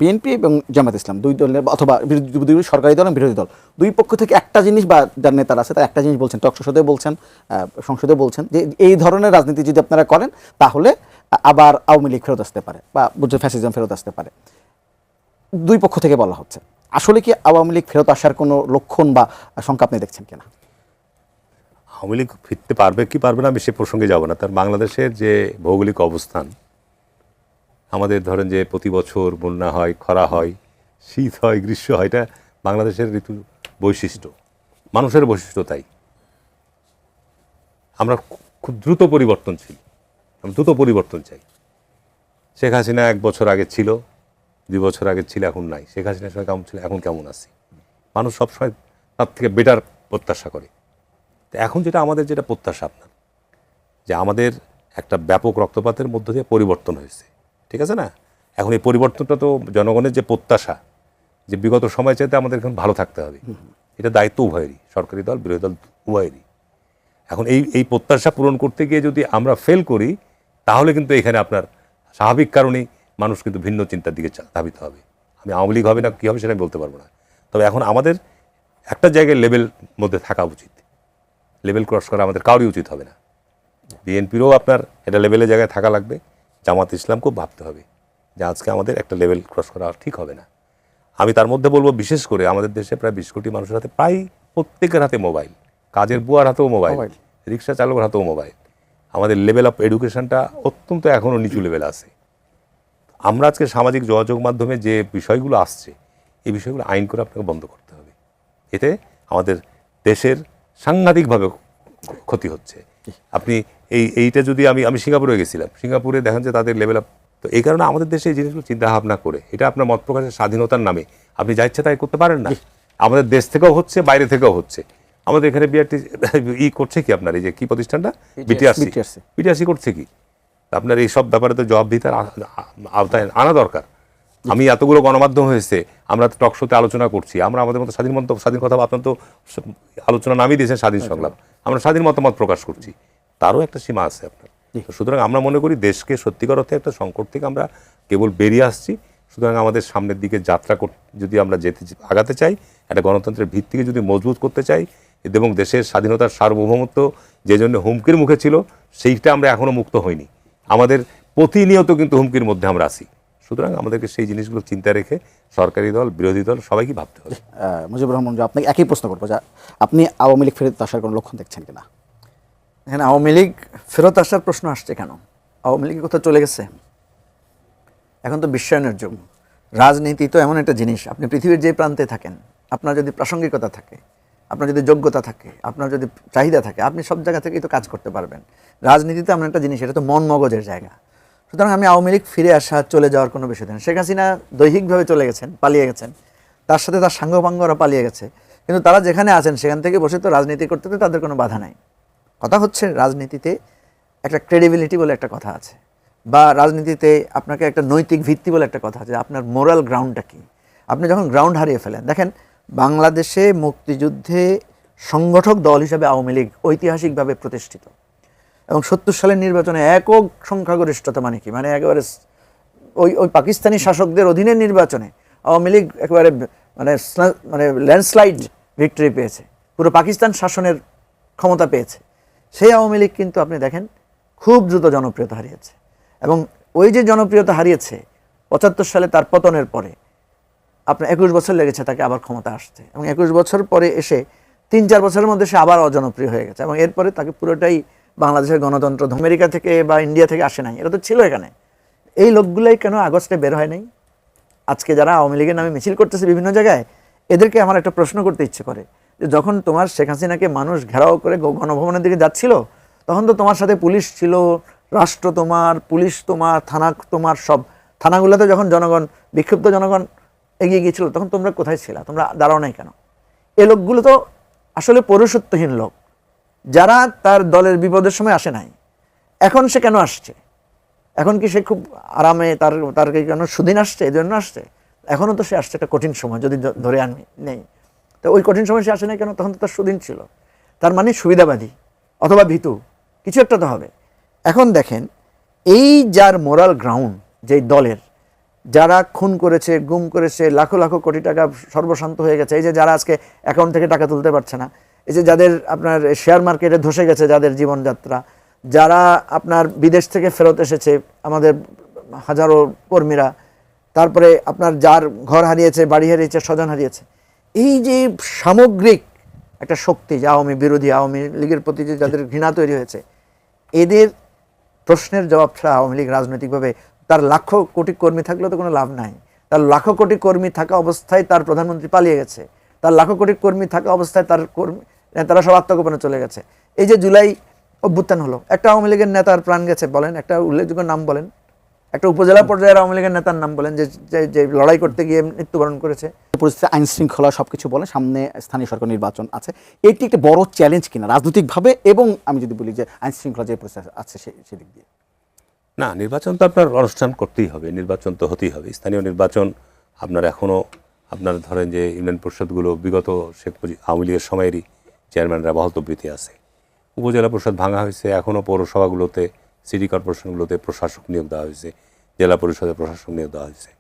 BNP এবং জামায়াত ইসলাম দুই দলের অথবা দুই সরকারি দল এবং বিরোধী দল দুই পক্ষ থেকে একটা জিনিস বা যার নেতারা আছে তারা একটা জিনিস বলছেন, সংসদে বলছেন, সংসদে বলছেন যে এই ধরনের রাজনীতি যদি আপনারা করেন তাহলে আবার আওয়ামী লীগ ফেরত আসতে পারে বা ফ্যাসিজম ফেরত আসতে পারে। দুই পক্ষ থেকে বলা হচ্ছে, আসলে কি আওয়ামী লীগ ফেরত আসার কোনো লক্ষণ বা সংখ্যা আপনি দেখছেন কিনা? আওয়ামী লীগ ফিরতে পারবে কি পারবে না আমি সে প্রসঙ্গে যাব না। তার বাংলাদেশের যে ভৌগোলিক অবস্থান, আমাদের ধরেন যে প্রতি বছর বন্যা হয়, খরা হয়, শীত হয়, গ্রীষ্ম হয়, এটা বাংলাদেশের ঋতু বৈশিষ্ট্য, মানুষের বৈশিষ্ট্য। তাই আমরা খুব দ্রুত পরিবর্তনশীল, আমরা দ্রুত পরিবর্তন চাই। শেখ হাসিনা 1 বছর আগে ছিল, 2 বছর আগে ছিল, এখন নাই। শেখ হাসিনার সময় কেমন ছিল, এখন কেমন আছি। মানুষ সবসময় তার থেকে বেটার প্রত্যাশা করে। তো এখন যেটা আমাদের যেটা প্রত্যাশা আপনার, যে আমাদের একটা ব্যাপক রক্তপাতের মধ্য দিয়ে পরিবর্তন হয়েছে, ঠিক আছে না? এখন এই পরিবর্তনটা তো জনগণের যে প্রত্যাশা, যে বিগত সময় চাইতে আমাদের এখন ভালো থাকতে হবে, এটা দায়িত্ব উভয়েরই, সরকারি দল বিরোধী দল উভয়েরই। এখন এই প্রত্যাশা পূরণ করতে গিয়ে যদি আমরা ফেল করি, তাহলে কিন্তু এখানে আপনার স্বাভাবিক কারণেই মানুষ কিন্তু ভিন্ন চিন্তার দিকে ধাবিত হবে। আমি আওয়ামী লীগ হবে না কী হবে সেটা আমি বলতে পারবো না, তবে এখন আমাদের একটা জায়গায় লেভেল মধ্যে থাকা উচিত। লেভেল ক্রস করা আমাদের কারোরই উচিত হবে না। বিএনপিরও আপনার এটা লেভেলের জায়গায় থাকা লাগবে, জামাত ইসলামকেও ভাবতে হবে যে আজকে আমাদের একটা লেভেল ক্রস করা ঠিক হবে না। আমি তার মধ্যে বলবো, বিশেষ করে আমাদের দেশে প্রায় 20 কোটি মানুষের হাতে, প্রায় প্রত্যেকের হাতে মোবাইল, কাজের বুয়ার হাতেও মোবাইল, রিক্সা চালকের হাতেও মোবাইল। আমাদের লেভেল অফ এডুকেশনটা অত্যন্ত এখনও নিচু লেভেল আছে। আমরা আজকে সামাজিক যোগাযোগ মাধ্যমে যে বিষয়গুলো আসছে, এই বিষয়গুলো আইন করে আপনাকে বন্ধ করতে হবে। এতে আমাদের দেশের সাংঘাতিকভাবে ক্ষতি হচ্ছে। আপনি এইটা যদি আমি সিঙ্গাপুরে গেছিলাম, সিঙ্গাপুরে দেখেন যে তাদের লেভেল আপ, তো এই কারণে আমাদের দেশে এই জিনিসগুলো চিন্তা ভাবনা করে, এটা আপনার মত প্রকাশের স্বাধীনতার নামে আপনি যা ইচ্ছা তাই করতে পারেন না। আমাদের দেশ থেকেও হচ্ছে, বাইরে থেকেও হচ্ছে। আমাদের এখানে বিআরটি করছে কি, আপনার এই যে কি প্রতিষ্ঠানটা বিটিআরসি করছে কি, আপনার এই সব ব্যাপারে তো জবাবদিহিতার আওতায় আনা দরকার। আমি এতগুলো গণমাধ্যম হয়েছে, আমরা টক শোতে আলোচনা করছি, আমরা আমাদের মতো স্বাধীন কথা, আপনার তো আলোচনা নামই দিয়েছেন স্বাধীন সংলাপ, আমরা স্বাধীন মতামত প্রকাশ করছি, তারও একটা সীমা আছে আপনার। সুতরাং আমরা মনে করি দেশকে সত্যিকার অর্থে একটা সংকট থেকে আমরা কেবল বেরিয়ে আসছি। সুতরাং আমাদের সামনের দিকে যাত্রা যদি আমরা আগাতে চাই, একটা গণতন্ত্রের ভিত্তিকে যদি মজবুত করতে চাই, এবং দেশের স্বাধীনতার সার্বভৌমত্ব যে জন্য হুমকির মুখে ছিল, সেইটা আমরা এখনও মুক্ত হইনি। আমাদের প্রতিনিয়ত কিন্তু হুমকির মধ্যে আমরা আছি। সুতরাং আমাদেরকে সেই জিনিসগুলো চিন্তা রেখে সরকারি দল বিরোধী দল সবাইকে ভাবতে হবে। মুজিবুর রহমান, আপনাকে একই প্রশ্ন করবো, যে আপনি আওয়ামী লীগ ফেরত আসার কোনো লক্ষণ দেখছেন কিনা? এখানে আওয়ামী লীগ ফেরত আসার প্রশ্ন আসছে কেন? আওয়ামী লীগ কোথাও চলে গেছে? এখন তো বিশ্বায়নের যুগ। রাজনীতি তো এমন একটা জিনিস, আপনি পৃথিবীর যে প্রান্তে থাকেন, আপনার যদি প্রাসঙ্গিকতা থাকে, আপনার যদি যোগ্যতা থাকে, আপনার যদি চাহিদা থাকে, আপনি সব জায়গা থেকেই তো কাজ করতে পারবেন। রাজনীতিতে এমন একটা জিনিস, এটা তো মন মগজের জায়গা। সুতরাং আমি আওয়ামী লীগ ফিরে আসা, চলে যাওয়ার কোনো বিষয় নেই। শেখ হাসিনা দৈহিকভাবে চলে গেছেন, পালিয়ে গেছেন, তার সাথে তার সাঙ্গপাঙ্গরা পালিয়ে গেছে, কিন্তু তারা যেখানে আছেন সেখান থেকে বসে তো রাজনীতি করতে তো তাদের কোনো বাধা নাই। কথা হচ্ছে, রাজনীতিতে একটা ক্রেডিবিলিটি বলে একটা কথা আছে, বা রাজনীতিতে আপনাকে একটা নৈতিক ভিত্তি বলে একটা কথা আছে। আপনার মোরাল গ্রাউন্ডটা কী? আপনি যখন গ্রাউন্ড হারিয়ে ফেলেন, দেখেন বাংলাদেশে মুক্তিযুদ্ধে সংগঠক দল হিসাবে আওয়ামী লীগ ঐতিহাসিকভাবে প্রতিষ্ঠিত, এবং 70 সালের নির্বাচনে একক সংখ্যাগরিষ্ঠতা, মানে কি, মানে একেবারে ওই পাকিস্তানি শাসকদের অধীনের নির্বাচনে আওয়ামী লীগ একেবারে মানে ল্যান্ডস্লাইড ভিক্টরি পেয়েছে, পুরো পাকিস্তান শাসনের ক্ষমতা পেয়েছে। সেই আওয়ামী লীগ কিন্তু আপনি দেখেন খুব দ্রুত জনপ্রিয়তা হারিয়েছে, এবং ওই যে জনপ্রিয়তা হারিয়েছে 75 সালে তার পতনের পরে আপনার 21 বছর লেগেছে তাকে আবার ক্ষমতা আসতে, এবং 21 বছর পরে এসে 3-4 বছরের মধ্যে সে আবার অজনপ্রিয় হয়ে গেছে, এবং এরপরে তাকে পুরোটাই বাংলাদেশের গণতন্ত্র আমেরিকা থেকে বা ইন্ডিয়া থেকে আসে নাই, এটা তো ছিল এখানে। এই লোকগুলাই কেন আগস্টে বের হয় নাই? আজকে যারা আওয়ামী লীগের নামে মিছিল করতেছে বিভিন্ন জায়গায়, এদেরকে আমার একটা প্রশ্ন করতে ইচ্ছে করে, যে যখন তোমার শেখ হাসিনাকে মানুষ ঘেরাও করে গণভবনের দিকে যাচ্ছিল, তখন তো তোমার সাথে পুলিশ ছিল, রাষ্ট্র তোমার, পুলিশ তোমার, থানা তোমার, সব থানাগুলোতে যখন জনগণ, বিক্ষুব্ধ জনগণ এগিয়ে গিয়েছিল, তখন তোমরা কোথায় ছিলা? তোমরা দাঁড়াও নাই কেন? এ লোকগুলো তো আসলে পৌরসত্বহীন লোক, যারা তার দলের বিপদের সময় আসে নাই। এখন সে কেন আসছে? এখন কি সে খুব আরামে তার কেন সুদিন আসছে, এই জন্য আসছে? এখনও তো সে আসছে একটা কঠিন সময়, যদি ধরে আনি নেই, তো ওই কঠিন সময় সে আসে নাই কেন? তখন তো তার সুদিন ছিল। তার মানে সুবিধাবাদী অথবা ভীতু, কিছু একটা তো হবে। এখন দেখেন, এই যার মোরাল গ্রাউন্ড যেই দলের, যারা খুন করেছে, গুম করেছে, লাখো লাখো কোটি টাকা সর্বশান্ত হয়ে গেছে, এই যে যারা আজকে অ্যাকাউন্ট থেকে টাকা তুলতে পারছে না, এই যে যাদের আপনার শেয়ার মার্কেটে ধসে গেছে যাদের জীবনযাত্রা, যারা আপনার বিদেশ থেকে ফেরত এসেছে আমাদের হাজারো কর্মীরা, তারপরে আপনার যার ঘর হারিয়েছে, বাড়ি হারিয়েছে, স্বজন হারিয়েছে, এই যে সামগ্রিক একটা শক্তি যে আওয়ামী বিরোধী, আওয়ামী লীগের প্রতি যে যাদের ঘৃণা তৈরি হয়েছে, এদের প্রশ্নের জবাব ছাড়া আওয়ামী লীগ রাজনৈতিকভাবে, তার লাখো কোটি কর্মী থাকলেও তো কোনো লাভ নাই। তার লাখো কোটি কর্মী থাকা অবস্থায় তার প্রধানমন্ত্রী পালিয়ে গেছে, তার লাখো কোটি কর্মী থাকা অবস্থায় তার কর্মী তারা সব আত্মগোপনে চলে গেছে। এই যে জুলাই অভ্যুত্থান হলো, একটা আওয়ামী লীগের নেতার প্রাণ গেছে, বলেন একটা উল্লেখযোগ্য নাম বলেন, একটা উপজেলা পর্যায়ের আওয়ামী লীগের নেতার নাম বলেন যে লড়াই করতে গিয়ে মৃত্যুবরণ করেছে। পরিস্থিতি, আইন শৃঙ্খলা সবকিছু বলেন, সামনে স্থানীয় সরকার নির্বাচন আছে, এটি একটা বড় চ্যালেঞ্জ কিনা রাজনৈতিকভাবে, এবং আমি যদি বলি যে আইন শৃঙ্খলা যে পরিস্থিতি আছে সেদিক দিয়ে? না, নির্বাচন তো আপনার অনুষ্ঠান করতেই হবে, নির্বাচন তো হতেই হবে। স্থানীয় নির্বাচন আপনার এখনও আপনার ধরেন যে ইউনিয়ন পরিষদগুলো বিগত আওয়ামী লীগের সময়েরই চেয়ারম্যানরা বহালতবিতে আছে। উপজেলা পরিষদ ভাঙা হয়েছে, এখনও পৌরসভাগুলোতে, সিটি কর্পোরেশনগুলোতে প্রশাসক নিয়োগ দেওয়া হয়েছে, জেলা পরিষদে প্রশাসক নিয়োগ দেওয়া হয়েছে।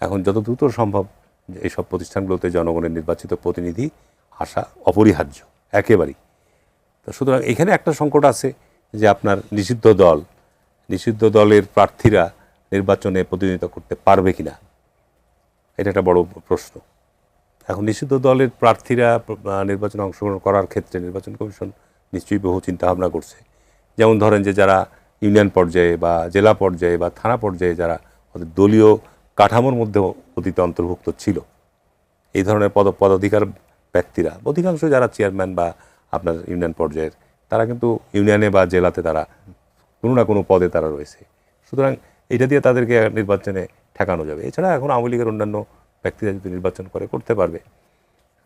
এখন যত দ্রুত সম্ভব এইসব প্রতিষ্ঠানগুলোতে জনগণের নির্বাচিত প্রতিনিধি আসা অপরিহার্য একেবারেই। তো সুতরাং এখানে একটা সংকট আছে যে আপনার নিষিদ্ধ দলের প্রার্থীরা নির্বাচনে প্রতিনিধিত্ব করতে পারবে কিনা, এটা একটা বড় প্রশ্ন। এখন নিষিদ্ধ দলের প্রার্থীরা নির্বাচনে অংশগ্রহণ করার ক্ষেত্রে নির্বাচন কমিশন নিশ্চয়ই বহু চিন্তাভাবনা করছে। যেমন ধরেন যে যারা ইউনিয়ন পর্যায়ে বা জেলা পর্যায়ে বা থানা পর্যায়ে যারা ওদের দলীয় কাঠামোর মধ্যে অতীতে অন্তর্ভুক্ত ছিল, এই ধরনের পদাধিকার ব্যক্তিরা, অধিকাংশ যারা চেয়ারম্যান বা আপনার ইউনিয়ন পর্যায়ের, তারা কিন্তু ইউনিয়নে বা জেলাতে তারা কোনো না কোনো পদে তারা রয়েছে। সুতরাং এটা দিয়ে তাদেরকে নির্বাচনে ঠেকানো যাবে। এছাড়া এখন আওয়ামী লীগের অন্যান্য ব্যক্তিরা যদি নির্বাচন করতে পারবে।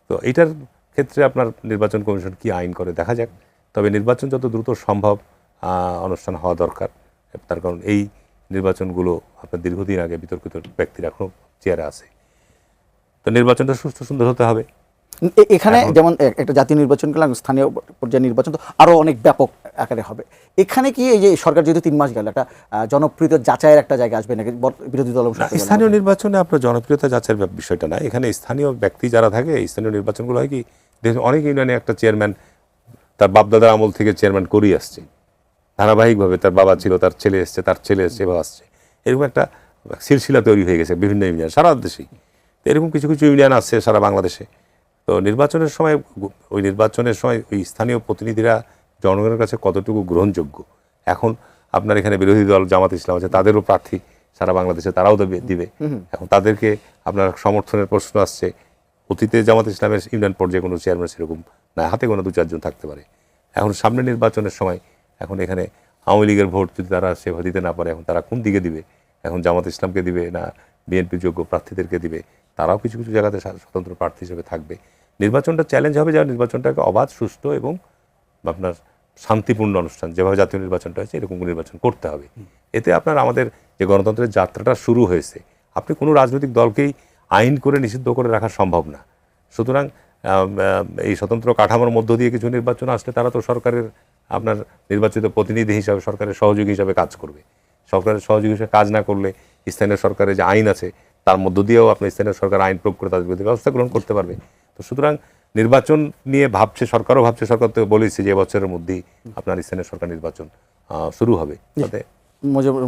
তো এইটার ক্ষেত্রে আপনার নির্বাচন কমিশন কি আইন করে দেখা যাক। তবে নির্বাচন যত দ্রুত সম্ভব অনুষ্ঠান হওয়া দরকার, তার কারণ এই নির্বাচনগুলো আপনার দীর্ঘদিন আগে বিতর্কিত ব্যক্তিরা এখনও চেয়ারে আছে। তো নির্বাচনটা সুস্থ সুন্দর হতে হবে। এখানে যেমন একটা জাতীয় নির্বাচন করলাম, স্থানীয় পর্যায়ে নির্বাচন তো আরো অনেক ব্যাপক আকারে হবে। এখানে কি এই যে সরকার যেহেতু 3 মাস গেল, একটা জনপ্রিয়তা যাচাইয়ের একটা জায়গা আসবে নাকি বিরোধী দল? স্থানীয় নির্বাচনে আপনার জনপ্রিয়তা যাচাইয়ের বিষয়টা না, এখানে স্থানীয় ব্যক্তি যারা থাকে, স্থানীয় নির্বাচনগুলো হয় কি, দেখুন অনেক ইউনিয়নে একটা চেয়ারম্যান তার বাপদাদার আমল থেকে চেয়ারম্যান করেই আসছে, ধারাবাহিকভাবে তার বাবা ছিল, তার ছেলে এসছে, তার ছেলে এসছে, এভাবে আসছে। এরকম একটা সিলসিলা তৈরি হয়ে গেছে বিভিন্ন ইউনিয়ন, সারা দেশেই। তো এরকম কিছু কিছু ইউনিয়ন আছে সারা বাংলাদেশে। তো নির্বাচনের সময় ওই স্থানীয় প্রতিনিধিরা জনগণের কাছে কতটুকু গ্রহণযোগ্য, এখন আপনার এখানে বিরোধী দল জামাত ইসলাম আছে, তাদেরও প্রার্থী সারা বাংলাদেশে, তারাও দিবে। এখন তাদেরকে আপনার সমর্থনের প্রশ্ন আসছে। অতীতে জামাত ইসলামের ইউনিয়ন পর্যায়ে কোনো চেয়ারম্যান সেরকম না, হাতে কোনো 2-4 জন থাকতে পারে। এখন সামনে নির্বাচনের সময় এখন এখানে আওয়ামী লীগের ভোট যদি তারা সেভাবে দিতে না পারে, এখন তারা কোন দিকে দিবে? এখন জামাত ইসলামকে দিবে না বিএনপি যোগ্য প্রার্থীদেরকে দিবে? তারাও কিছু কিছু জায়গাতে স্বতন্ত্র প্রার্থী হিসেবে থাকবে। নির্বাচনটা চ্যালেঞ্জ হবে, যারা নির্বাচনটাকে অবাধ, সুষ্ঠু এবং আপনার শান্তিপূর্ণ অনুষ্ঠান, যেভাবে জাতীয় নির্বাচনটা হয়েছে এরকম নির্বাচন করতে হবে। এতে আপনার আমাদের যে গণতন্ত্রের যাত্রাটা শুরু হয়েছে, আপনি কোনো রাজনৈতিক দলকেই আইন করে নিষিদ্ধ করে রাখা সম্ভব না। সুতরাং এই স্বতন্ত্র কাঠামোর মধ্য দিয়ে কিছু নির্বাচন আসলে তারা তো সরকারের আপনার নির্বাচিত প্রতিনিধি হিসাবে, সরকারের সহযোগী হিসাবে কাজ করবে। সরকারের সহযোগী হিসেবে কাজ না করলে স্থানীয় সরকারের যে আইন আছে তার মধ্য দিয়েও আপনার স্থানীয় সরকার আইন প্রয়োগ করে তাদের বিরুদ্ধে ব্যবস্থা গ্রহণ করতে পারবে। তো সুতরাং নির্বাচন নিয়ে সরকারও ভাবছে, সরকার তো বলেছে যে বছরের মধ্যেই আপনার স্থানীয় সরকার নির্বাচন শুরু হবে। তাতে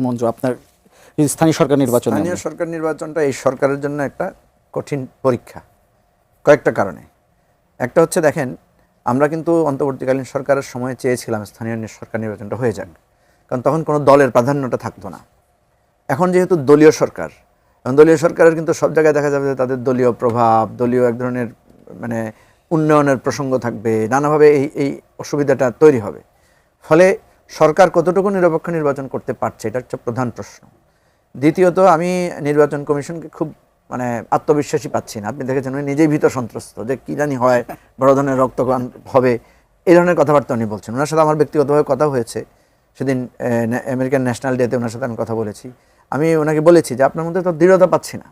মঞ্জু, আপনার স্থানীয় সরকার নির্বাচনটা এই সরকারের জন্য একটা কঠিন পরীক্ষা কয়েকটা কারণে। একটা হচ্ছে, দেখেন, আমরা কিন্তু অন্তর্বর্তীকালীন সরকারের সময় চেয়েছিলাম স্থানীয় সরকার নির্বাচনটা হয়ে যাক, কারণ তখন কোনো দলের প্রাধান্যটা থাকতো না। এখন যেহেতু দলীয় সরকার, এবং দলীয় সরকারের কিন্তু সব জায়গায় দেখা যাবে যে তাদের দলীয় প্রভাব, দলীয় এক ধরনের মানে উন্নয়নের প্রসঙ্গ থাকবে, নানাভাবে এই অসুবিধাটা তৈরি হবে। ফলে সরকার কতটুকু নিরপেক্ষ নির্বাচন করতে পারছে, এটা হচ্ছে প্রধান প্রশ্ন। দ্বিতীয়ত, আমি নির্বাচন কমিশনকে খুব আত্মবিশ্বাসী পাচ্ছি না। আপনি দেখেছেন উনি নিজেই ভীত সন্ত্রস্ত যে কী জানি হয়, বড় ধরনের রক্তপাত হবে, এই ধরনের কথাবার্তা উনি বলছেন। ওনার সাথে আমার ব্যক্তিগতভাবে কথা হয়েছে সেদিন আমেরিকান ন্যাশনাল ডেতে, ওনার সাথে আমি কথা বলেছি। আমি ওনাকে বলেছি যে আপনার মধ্যে তো দৃঢ়তা পাচ্ছি না।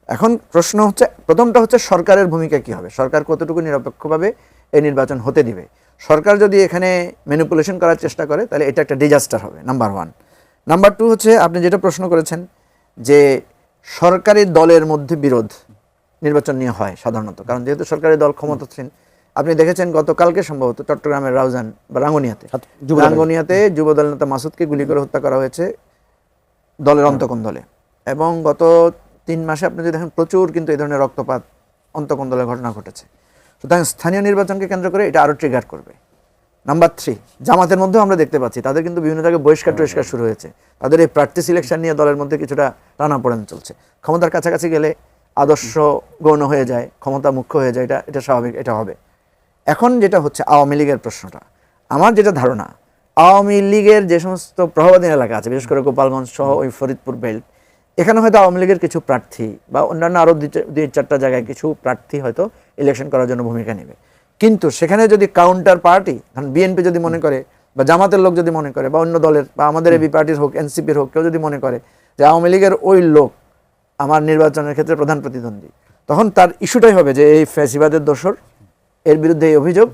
এখন প্রশ্ন হচ্ছে, প্রথমটা হচ্ছে সরকারের ভূমিকা কী হবে, সরকার কতটুকু নিরপেক্ষভাবে এই নির্বাচন হতে দিবে। সরকার যদি এখানে ম্যানিপুলেশন করার চেষ্টা করে তাহলে এটা একটা ডিজাস্টার হবে, নাম্বার 1। নাম্বার 2 হচ্ছে, আপনি যেটা প্রশ্ন করেছেন যে সরকারি দলের মধ্যে বিরোধ নির্বাচন নিয়ে হয় সাধারণত, কারণ যেহেতু সরকারি দল ক্ষমতাসীন। আপনি দেখেছেন গতকালকে সম্ভবত চট্টগ্রামের রাউজান বা রাঙ্গুনিয়াতে যুবদল নেতা মাসুদকে গুলি করে হত্যা করা হয়েছে দলের অন্তকোণ দলে, এবং গত 3 মাসে আপনি যদি দেখেন প্রচুর কিন্তু এই ধরনের রক্তপাত অন্তকোণ দলের ঘটনা ঘটেছে। সুতরাং স্থানীয় নির্বাচনকে কেন্দ্র করে এটা আরও ট্রিগার করবে। নাম্বার 3, জামাতের মধ্যেও আমরা দেখতে পাচ্ছি তাদের কিন্তু বিভিন্ন জায়গায় বহিষ্কার টহিষ্কার শুরু হয়েছে। তাদের এই প্রার্থী সিলেকশন নিয়ে দলের মধ্যে কিছুটা টানাপোড়েন চলছে। ক্ষমতার কাছাকাছি গেলে আদর্শ গৌণ হয়ে যায়, ক্ষমতা মুখ্য হয়ে যায়, এটা স্বাভাবিক, এটা হবে। এখন যেটা হচ্ছে আওয়ামী লীগের প্রশ্নটা, আমার যেটা ধারণা, আওয়ামী লীগের যে সমস্ত প্রভাবাধীন এলাকা আছে, বিশেষ করে গোপালগঞ্জ সহ ওই ফরিদপুর বেল্ট, এখানে হয়তো আওয়ামী লীগের কিছু প্রার্থী বা অন্যান্য আরও 2-4টা জায়গায় কিছু প্রার্থী হয়তো ইলেকশন করার জন্য ভূমিকা নেবে। কিন্তু সেখানে যদি কাউন্টার পার্টি, ধরুন বিএনপি যদি মনে করে, বা জামাতের লোক যদি মনে করে, বা অন্য দলের বা আমাদের এবি পার্টির হোক, এনসিপির হোক, কেউ যদি মনে করে যে আওয়ামী লীগের ওই লোক আমার নির্বাচনের ক্ষেত্রে প্রধান প্রতিদ্বন্দ্বী, তখন তার ইস্যুটাই হবে যে এই ফ্যাসিবাদের দোসর, এর বিরুদ্ধে এই অভিযোগ,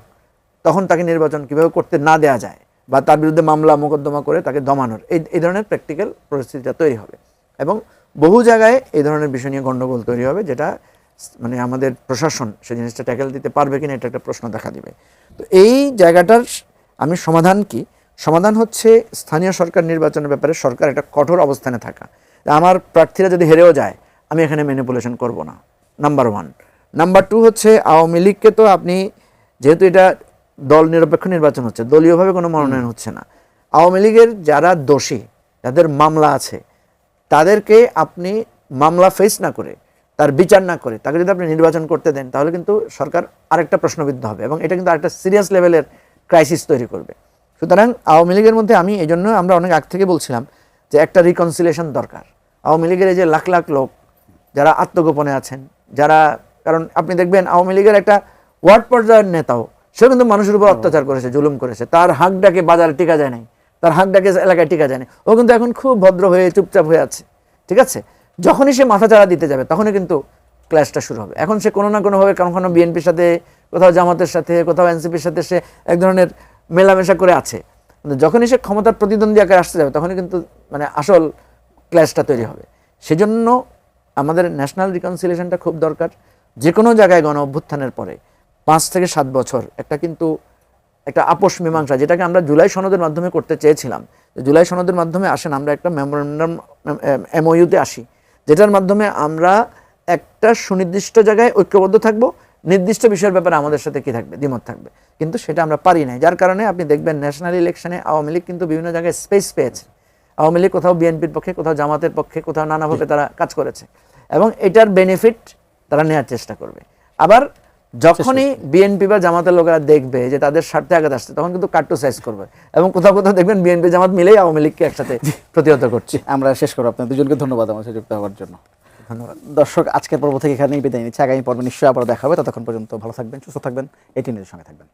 তখন তাকে নির্বাচন কীভাবে করতে না দেওয়া যায় বা তার বিরুদ্ধে মামলা মোকদ্দমা করে তাকে দমানোর এই ধরনের প্র্যাকটিক্যাল পরিস্থিতিটা তৈরি হবে। এবং বহু জায়গায় এই ধরনের বিষয় নিয়ে গণ্ডগোল তৈরি হবে, যেটা মানে আমাদের প্রশাসন সেই জিনিসটা ট্যাকেল দিতে পারবে কিনা এটা একটা প্রশ্ন দেখা দিবে। তো এই জায়গাটার আমি সমাধান কি? সমাধান হচ্ছে স্থানীয় সরকার নির্বাচনের ব্যাপারে সরকার একটা কঠোর অবস্থানে থাকা। আমার প্রার্থীরা যদি হেরেও যায়, আমি এখানে ম্যানিপুলেশন করব না, নাম্বার 1। নাম্বার 2 হচ্ছে আওয়ামী লীগকে তো আপনি, যেহেতু এটা দল নিরপেক্ষ নির্বাচন হচ্ছে, দলীয়ভাবে কোনো মনোনয়ন হচ্ছে না, আওয়ামী লীগের যারা দোষী, যাদের মামলা আছে, তাদেরকে আপনি মামলা ফেস না করে, তার বিচার না করে, তাকে যদি আপনি নির্বাচন করতে দেন, তাহলে কিন্তু সরকার আরেকটা প্রশ্নবিদ্ধ হবে এবং এটা কিন্তু আরেকটা সিরিয়াস লেভেলের ক্রাইসিস তৈরি করবে। সুতরাং আওয়ামী লীগের মধ্যে আমি এই জন্য আমরা অনেক আগ থেকে বলছিলাম যে একটা রিকনসিলিয়েশন দরকার। আওয়ামী লীগের এই যে লাখ লাখ লোক যারা আত্মগোপনে আছেন, যারা, কারণ আপনি দেখবেন আওয়ামী লীগের একটা ওয়ার্ড পর্যায়ের নেতাও, সে কিন্তু মানুষের উপর অত্যাচার করেছে, জুলুম করেছে, তার হাঁক ডাকে বাজারে টিকা যায় নাই, তার হাঁক ডাকে এলাকায় টিকা যায় না, ও কিন্তু এখন খুব ভদ্র হয়ে চুপচাপ হয়ে আছে, ঠিক আছে? যখনই সে মাথা চাড়া দিতে যাবে তখনই কিন্তু ক্ল্যাশটা শুরু হবে। এখন সে কোনো না কোনোভাবে কখনো বিএনপির সাথে, কোথাও জামাতের সাথে, কোথাও এনসিপির সাথে সে এক ধরনের মেলামেশা করে আছে, কিন্তু যখনই সে ক্ষমতার প্রতিদ্বন্দ্বী আকারে আসতে যাবে তখনই কিন্তু মানে আসল ক্ল্যাশটা তৈরি হবে। সেজন্য আমাদের ন্যাশনাল রিকনসিলিয়েশনটা খুব দরকার। যে কোনো জায়গায় গণ অভ্যুত্থানের পরে 5 থেকে 7 বছর একটা আপোষ মীমাংসা, যেটাকে আমরা জুলাই সনদের মাধ্যমে করতে চেয়েছিলাম, জুলাই সনদের মাধ্যমে আসেন আমরা একটা মেমোরেন্ডাম MOU-তে আসি, যেটার মাধ্যমে আমরা একটা সুনির্দিষ্ট জায়গায় ঐক্যবদ্ধ থাকব, নির্দিষ্ট বিষয়ের ব্যাপারে আমাদের সাথে কি থাকবে, দ্বিমত থাকবে, কিন্তু সেটা আমরা পারি নাই। যার কারণে আপনি দেখবেন ন্যাশনাল ইলেকশনে আওয়ামী লীগ কিন্তু বিভিন্ন জায়গায় স্পেস পেয়েছে। আওয়ামী লীগ কোথাও বিএনপির পক্ষে, কোথাও জামাতের পক্ষে, কোথাও নানাভাবে তারা কাজ করেছে এবং এটার বেনিফিট তারা নেওয়ার চেষ্টা করবে। আবার যখনই বিএনপি বা জামাতের লোকেরা দেখবে যে তাদের স্বার্থে আঘাত আসছে, তখন কিন্তু কাট্টু সাইজ করবে এবং কোথাও কোথাও দেখবেন বিএনপি জামাত মিলেই আওয়ামী লীগকে একসাথে প্রতিহত করছে। আমরা শেষ করবো। আপনার দুজনকে ধন্যবাদ আমার সাথে যুক্ত হওয়ার জন্য। ধন্যবাদ দর্শক, আজকের পর্ব থেকে এখানেই বিদায় নিচ্ছি। আগামী পর্বে নিশ্চয়ই আবার দেখা হবে। ততক্ষণ পর্যন্ত ভালো থাকবেন, সুস্থ থাকবেন, AT নিউজের সঙ্গে থাকবেন।